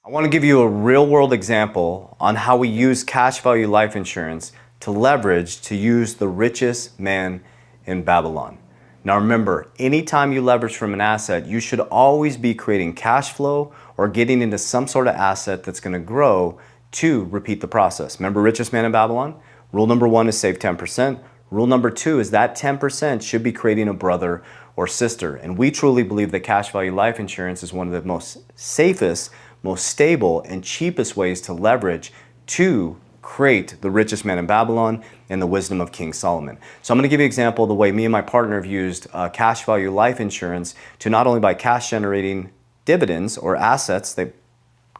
I want to give you a real world example on how we use cash value life insurance to leverage to use the richest man in Babylon. Now remember, anytime you leverage from an asset, you should always be creating cash flow or getting into some sort of asset that's going to grow to repeat the process. Remember richest man in Babylon? Rule number 1 is save 10%. Rule number 2 is that 10% should be creating a brother or sister. And we truly believe that cash value life insurance is one of the most safest, most stable, and cheapest ways to leverage to create the richest man in Babylon and the wisdom of King Solomon. So I'm going to give you an example of the way me and my partner have used cash value life insurance to not only buy cash generating dividends or assets that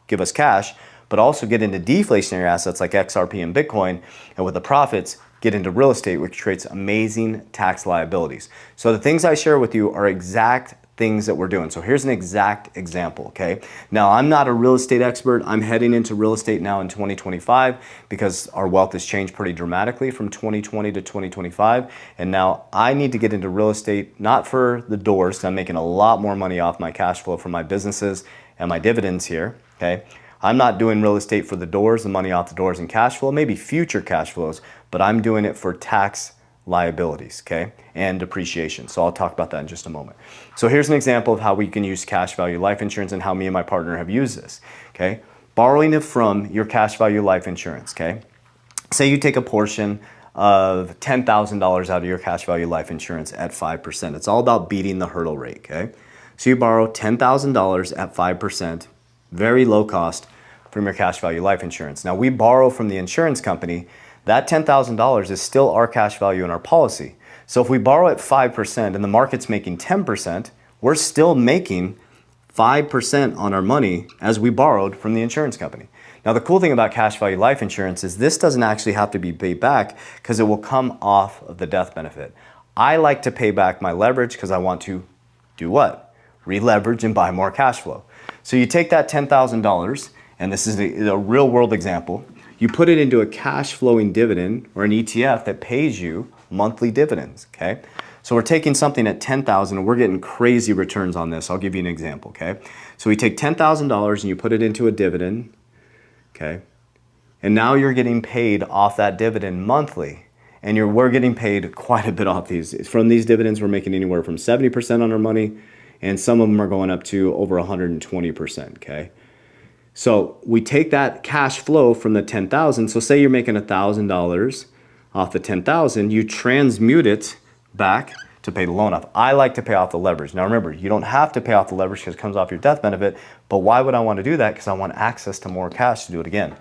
give us cash, but also get into deflationary assets like XRP and Bitcoin, and with the profits, get into real estate, which creates amazing tax liabilities. So the things I share with you are exact things that we're doing. So here's an exact example, okay? Now, I'm not a real estate expert. I'm heading into real estate now in 2025 because our wealth has changed pretty dramatically from 2020 to 2025. And now I need to get into real estate, not for the doors, because I'm making a lot more money off my cash flow from my businesses and my dividends here, okay? I'm not doing real estate for the doors, the money off the doors and cash flow, maybe future cash flows, but I'm doing it for tax liabilities, okay, and depreciation. So I'll talk about that in just a moment. So here's an example of how we can use cash value life insurance and how me and my partner have used this, okay? Borrowing it from your cash value life insurance, okay? Say you take a portion of $10,000 out of your cash value life insurance at 5%. It's all about beating the hurdle rate, okay? So you borrow $10,000 at 5%, very low cost from your cash value life insurance. Now we borrow from the insurance company. That $10,000 is still our cash value in our policy. So if we borrow at 5% and the market's making 10%, we're still making 5% on our money as we borrowed from the insurance company. Now the cool thing about cash value life insurance is this doesn't actually have to be paid back because it will come off of the death benefit. I like to pay back my leverage because I want to do what? Re-leverage and buy more cash flow. So you take that $10,000, and this is a real world example, you put it into a cash flowing dividend or an ETF that pays you monthly dividends, okay? So we're taking something at $10,000 and we're getting crazy returns on this. I'll give you an example, okay? So we take $10,000 and you put it into a dividend, okay? And now you're getting paid off that dividend monthly. And we're getting paid quite a bit off these. From these dividends, we're making anywhere from 70% on our money, and some of them are going up to over 120%, okay? So we take that cash flow from the 10,000. So say you're making $1,000 off the 10,000, you transmute it back to pay the loan off. I like to pay off the leverage. Now remember, you don't have to pay off the leverage because it comes off your death benefit, but why would I want to do that? Because I want access to more cash to do it again.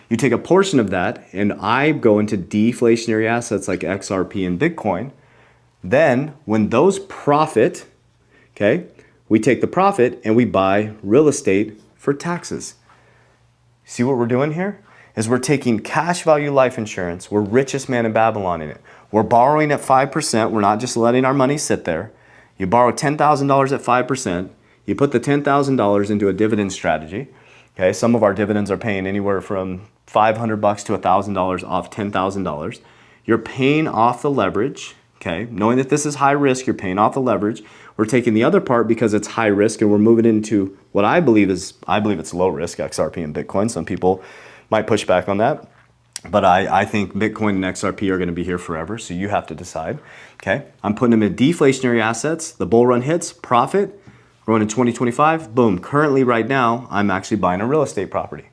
You take a portion of that and I go into deflationary assets like XRP and Bitcoin. Then when those profit, okay, we take the profit and we buy real estate for taxes. See what we're doing here? Is we're taking cash value life insurance, we're richest man in Babylon in it. We're borrowing at 5%, we're not just letting our money sit there. You borrow $10,000 at 5%, you put the $10,000 into a dividend strategy. Okay, some of our dividends are paying anywhere from $500 to $1,000 off $10,000. You're paying off the leverage, okay? Knowing that this is high risk, you're paying off the leverage. We're taking the other part because it's high risk and we're moving into what I believe it's low risk, XRP and Bitcoin. Some people might push back on that, but I think Bitcoin and XRP are going to be here forever, so you have to decide, okay? I'm putting them in deflationary assets. The bull run hits, profit, going in 2025, boom. Currently right now, I'm actually buying a real estate property.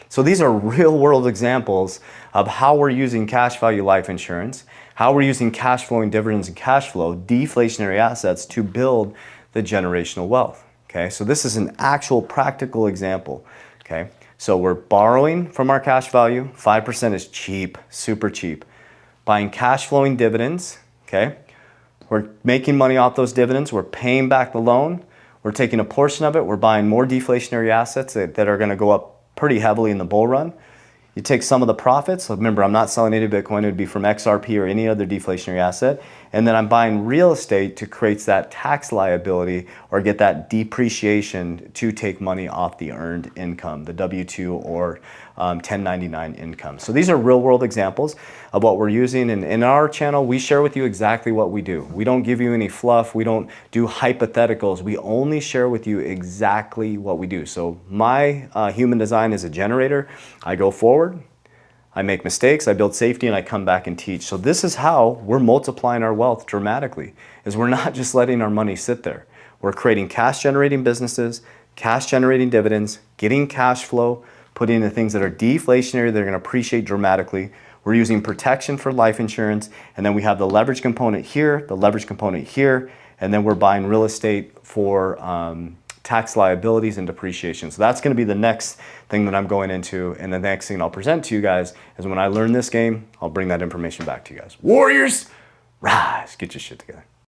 So these are real world examples of how we're using cash value life insurance, how we're using cash flowing dividends and cash flow, deflationary assets to build the generational wealth, okay? So this is an actual practical example, okay? So we're borrowing from our cash value, 5% is cheap, super cheap. Buying cash flowing dividends, okay? We're making money off those dividends, we're paying back the loan, we're taking a portion of it, we're buying more deflationary assets that are gonna go up pretty heavily in the bull run. You take some of the profits. Remember, I'm not selling any Bitcoin. It would be from XRP or any other deflationary asset. And then I'm buying real estate to create that tax liability or get that depreciation to take money off the earned income, the W-2 or 1099 income. So these are real world examples of what we're using. And in our channel, we share with you exactly what we do. We don't give you any fluff. We don't do hypotheticals. We only share with you exactly what we do. So my human design is a generator. I go forward, I make mistakes, I build safety, and I come back and teach. So this is how we're multiplying our wealth dramatically, is we're not just letting our money sit there. We're creating cash generating businesses, cash generating dividends, getting cash flow, putting in things that are deflationary, they're gonna appreciate dramatically. We're using protection for life insurance, and then we have the leverage component here, the leverage component here, and then we're buying real estate for tax liabilities and depreciation. So that's gonna be the next thing that I'm going into, and the next thing I'll present to you guys is when I learn this game, I'll bring that information back to you guys. Warriors, rise, get your shit together.